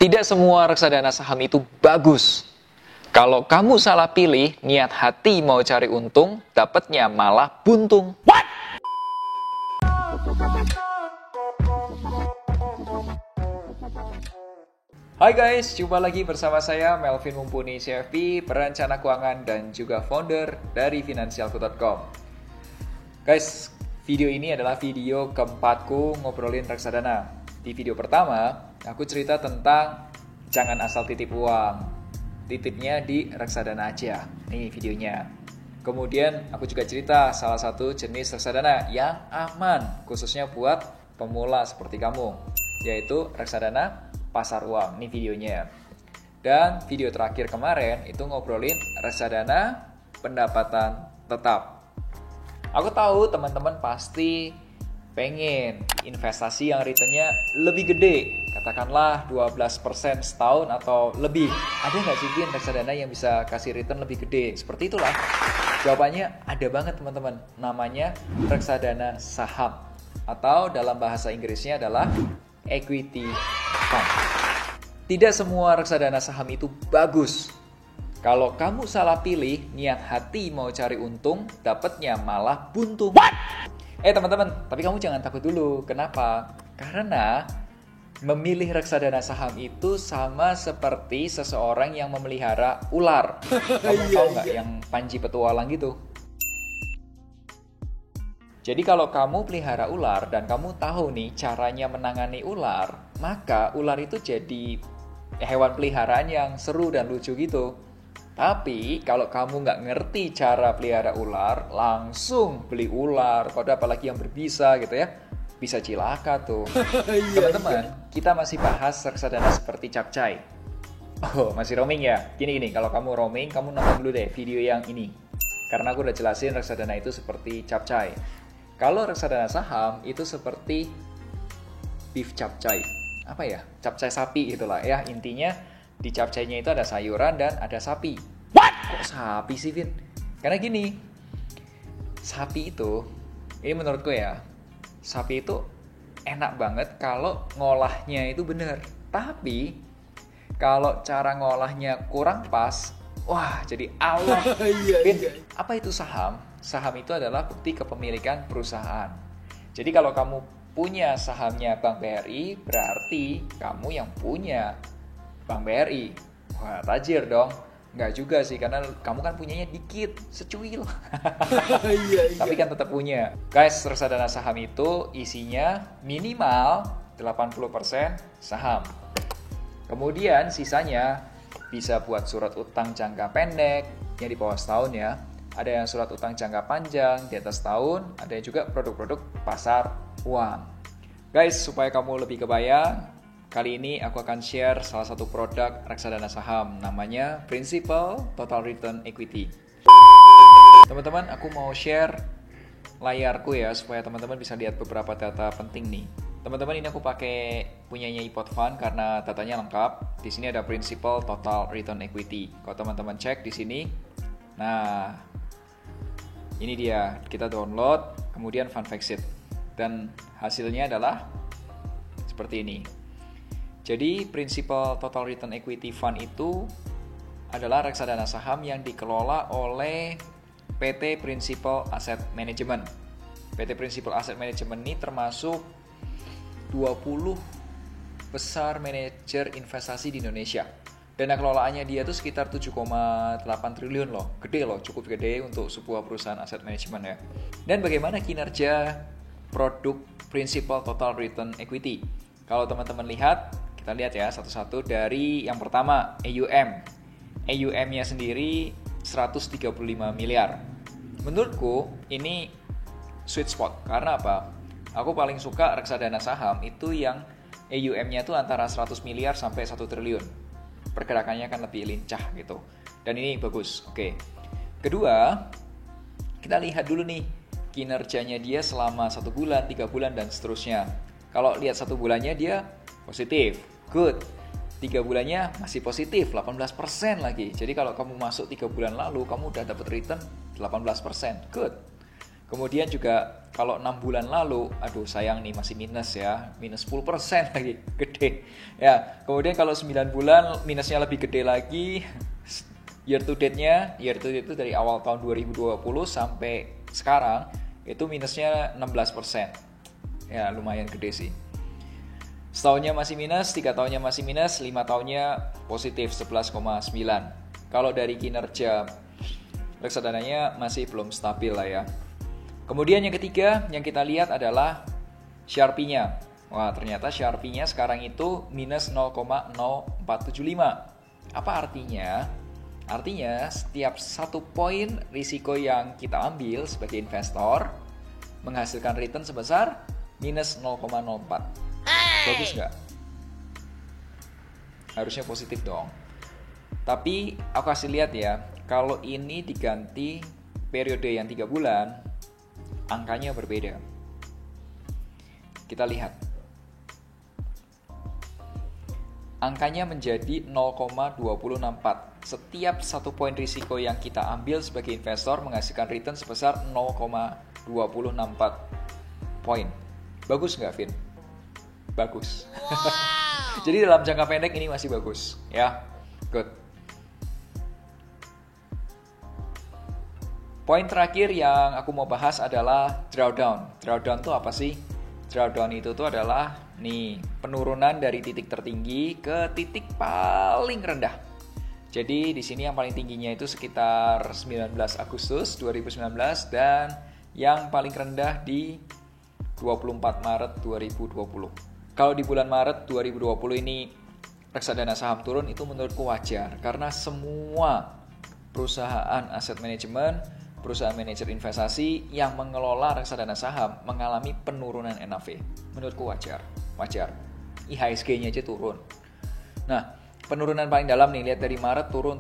Tidak semua reksadana saham itu bagus. Kalau kamu salah pilih, niat hati mau cari untung, dapatnya malah buntung. Hai guys, jumpa lagi bersama saya Melvin Mumpuni CFP, perencana keuangan dan juga founder dari Finansialku.com. Guys, video ini adalah video keempatku ngobrolin reksadana. Di video pertama, aku cerita tentang jangan asal titip uang. Titipnya di reksadana aja. Nih videonya. Kemudian aku juga cerita salah satu jenis reksadana yang aman, khususnya buat pemula seperti kamu, yaitu reksadana pasar uang. Ini videonya. Dan video terakhir kemarin itu ngobrolin reksadana pendapatan tetap. Aku tahu teman-teman pasti pengen investasi yang returnnya lebih gede, katakanlah 12% setahun atau lebih. Ada nggak sih reksadana yang bisa kasih return lebih gede? Seperti itulah. Jawabannya ada banget teman-teman. Namanya reksadana saham, atau dalam bahasa Inggrisnya adalah equity fund. Tidak semua reksadana saham itu bagus. Kalau kamu salah pilih, niat hati mau cari untung, dapatnya malah buntung. Teman-teman, tapi kamu jangan takut dulu. Kenapa? Karena memilih reksadana saham itu sama seperti seseorang yang memelihara ular. Kamu tahu nggak yang Panji Petualang gitu? Jadi kalau kamu pelihara ular dan kamu tahu nih caranya menangani ular, maka ular itu jadi hewan peliharaan yang seru dan lucu gitu. Tapi kalau kamu nggak ngerti cara pelihara ular, langsung beli ular, pada apalagi yang berbisa gitu ya, bisa cilaka tuh. Teman-teman, kita masih bahas reksadana seperti capcay. Oh, masih roaming ya? Gini, kalau kamu roaming, kamu nonton dulu deh video yang ini. Karena aku udah jelasin reksadana itu seperti capcay. Kalau reksadana saham itu seperti beef capcay. Apa ya? Capcay sapi itulah ya, intinya di capcaynya itu ada sayuran dan ada sapi. What? Kok sapi sih, Vin? Karena gini, sapi itu, ini menurutku ya, sapi itu enak banget kalau ngolahnya itu bener. Tapi, kalau cara ngolahnya kurang pas, wah jadi Allah. Vin, apa itu saham? Saham itu adalah bukti kepemilikan perusahaan. Jadi kalau kamu punya sahamnya Bank BRI, berarti kamu yang punya Bank BRI. Wah, tajir dong. Nggak juga sih, karena kamu kan punyanya dikit, secuil. Tapi kan tetap punya. Guys, reksadana saham itu isinya minimal 80% saham. Kemudian sisanya bisa buat surat utang jangka pendek, yang di bawah setahun ya. Ada yang surat utang jangka panjang, di atas tahun. Ada yang juga produk-produk pasar uang. Guys, supaya kamu lebih kebayang, kali ini aku akan share salah satu produk reksadana saham, namanya Principal Total Return Equity. Teman-teman, aku mau share layarku ya, supaya teman-teman bisa lihat beberapa data penting nih. Teman-teman, ini aku pakai punyanya iPod Fund karena datanya lengkap. Di sini ada Principal Total Return Equity. Kalau teman-teman cek di sini, nah ini dia, kita download, kemudian Fund Fact Sheet, dan hasilnya adalah seperti ini. Jadi Principal Total Return Equity Fund itu adalah reksadana saham yang dikelola oleh PT Principal Asset Management. PT Principal Asset Management ini termasuk 20 besar manajer investasi di Indonesia. Dana kelolaannya dia itu sekitar 7,8 triliun loh. Gede loh, cukup gede untuk sebuah perusahaan aset manajemen ya. Dan bagaimana kinerja produk Principal Total Return Equity? Kalau teman-teman lihat, kita lihat ya satu-satu. Dari yang pertama, AUM. AUM-nya sendiri 135 miliar. Menurutku ini sweet spot. Karena apa? Aku paling suka reksadana saham itu yang AUM-nya itu antara 100 miliar sampai 1 triliun. Pergerakannya kan lebih lincah gitu. Dan ini bagus. Oke. Kedua, kita lihat dulu nih kinerjanya dia selama 1 bulan, 3 bulan, dan seterusnya. Kalau lihat 1 bulannya dia positif, good. 3 bulannya masih positif, 18% lagi. Jadi kalau kamu masuk 3 bulan lalu, kamu udah dapat return 18%, good. Kemudian juga kalau 6 bulan lalu, aduh sayang nih masih minus ya, minus 10% lagi, gede. Ya, kemudian kalau 9 bulan minusnya lebih gede lagi. Year to date-nya, year to date itu dari awal tahun 2020 sampai sekarang itu minusnya 16%. Ya, lumayan gede sih. Setahunnya masih minus, 3 tahunnya masih minus, 5 tahunnya positif 11,9. Kalau dari kinerja reksadananya masih belum stabil lah ya. Kemudian yang ketiga yang kita lihat adalah Sharpe-nya. Wah, ternyata Sharpe-nya sekarang itu minus 0,0475. Apa artinya? Artinya setiap 1 poin risiko yang kita ambil sebagai investor menghasilkan return sebesar minus 0,04. Bagus nggak? Harusnya positif dong. Tapi aku kasih lihat ya, kalau ini diganti periode yang 3 bulan, angkanya berbeda. Kita lihat. Angkanya menjadi 0,2064. Setiap 1 poin risiko yang kita ambil sebagai investor menghasilkan return sebesar 0,2064 poin. Bagus nggak, Vin? Bagus. Wow. Jadi dalam jangka pendek ini masih bagus, ya. Good. Poin terakhir yang aku mau bahas adalah drawdown. Drawdown itu apa sih? Drawdown itu tuh adalah nih penurunan dari titik tertinggi ke titik paling rendah. Jadi di sini yang paling tingginya itu sekitar 19 Agustus 2019 dan yang paling rendah di 24 Maret 2020. Kalau di bulan Maret 2020 ini reksadana saham turun, itu menurutku wajar karena semua perusahaan aset manajemen, perusahaan manajer investasi yang mengelola reksadana saham mengalami penurunan NAV. Menurutku wajar. IHSG-nya aja turun. Nah, penurunan paling dalam nih, lihat dari Maret turun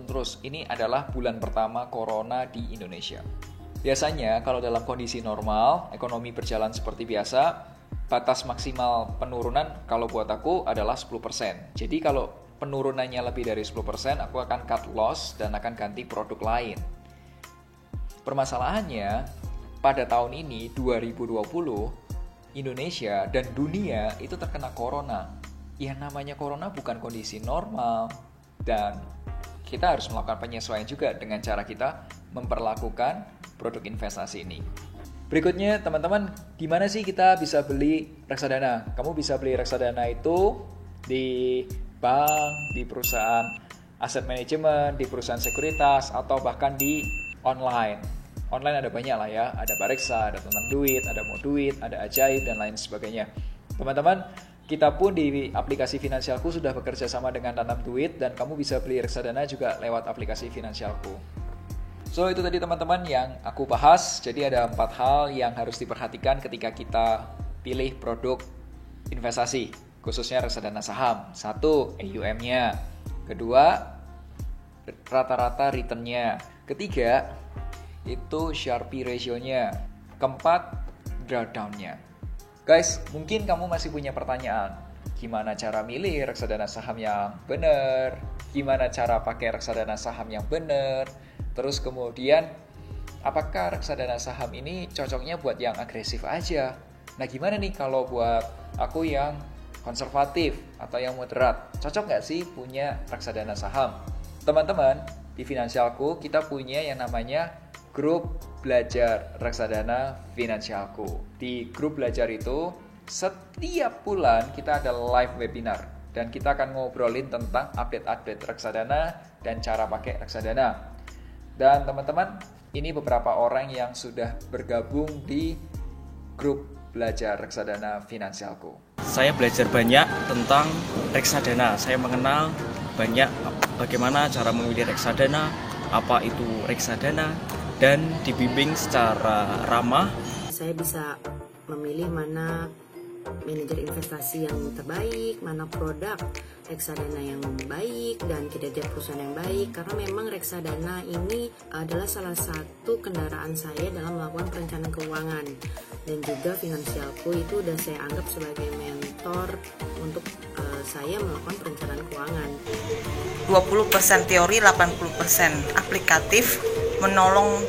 terus. Ini adalah bulan pertama corona di Indonesia. Biasanya kalau dalam kondisi normal, ekonomi berjalan seperti biasa, batas maksimal penurunan kalau buat aku adalah 10%. Jadi kalau penurunannya lebih dari 10%, aku akan cut loss dan akan ganti produk lain. Permasalahannya, pada tahun ini 2020, Indonesia dan dunia itu terkena corona. Yang namanya corona bukan kondisi normal, dan kita harus melakukan penyesuaian juga dengan cara kita memperlakukan produk investasi ini. Berikutnya, teman-teman, gimana sih kita bisa beli reksadana? Kamu bisa beli reksadana itu di bank, di perusahaan aset manajemen, di perusahaan sekuritas, atau bahkan di online. Online ada banyak lah ya, ada Bareksa, ada Tentang Duit, ada Mau Duit, ada Ajaib, dan lain sebagainya. Teman-teman, kita pun di aplikasi Finansialku sudah bekerja sama dengan Tanam Duit, dan kamu bisa beli reksadana juga lewat aplikasi Finansialku. So, itu tadi teman-teman yang aku bahas. Jadi ada 4 hal yang harus diperhatikan ketika kita pilih produk investasi, khususnya reksadana saham. 1, AUM-nya. 2, rata-rata return-nya. 3, itu Sharpe ratio-nya. 4, drawdown-nya. Guys, mungkin kamu masih punya pertanyaan. Gimana cara milih reksadana saham yang benar? Gimana cara pakai reksadana saham yang benar? Terus kemudian, apakah reksadana saham ini cocoknya buat yang agresif aja? Nah, gimana nih kalau buat aku yang konservatif atau yang moderat? Cocok nggak sih punya reksadana saham? Teman-teman, di Finansialku kita punya yang namanya grup belajar reksadana Finansialku. Di grup belajar itu, setiap bulan kita ada live webinar. Dan kita akan ngobrolin tentang update-update reksadana dan cara pakai reksadana. Dan teman-teman, ini beberapa orang yang sudah bergabung di grup belajar reksadana Finansialku. Saya belajar banyak tentang reksadana. Saya mengenal banyak bagaimana cara memilih reksadana, apa itu reksadana, dan dibimbing secara ramah. Saya bisa memilih mana manajer investasi yang terbaik, mana produk reksadana yang baik dan kinerja perusahaan yang baik, karena memang reksadana ini adalah salah satu kendaraan saya dalam melakukan perencanaan keuangan, dan juga Finansialku itu udah saya anggap sebagai mentor untuk saya melakukan perencanaan keuangan. 20% teori, 80% aplikatif, menolong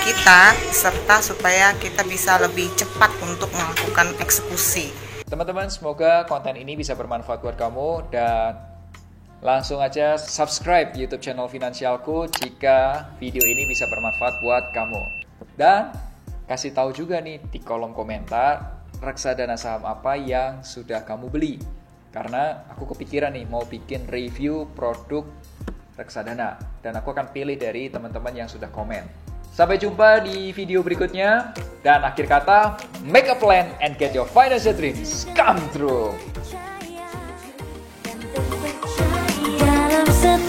kita, serta supaya kita bisa lebih cepat untuk melakukan eksekusi. Teman-teman, semoga konten ini bisa bermanfaat buat kamu dan langsung aja subscribe YouTube channel Finansialku jika video ini bisa bermanfaat buat kamu. Dan kasih tahu juga nih di kolom komentar reksadana saham apa yang sudah kamu beli. Karena aku kepikiran nih mau bikin review produk reksadana dan aku akan pilih dari teman-teman yang sudah komen. Sampai jumpa di video berikutnya dan akhir kata, make a plan and get your financial dreams come true. Dalam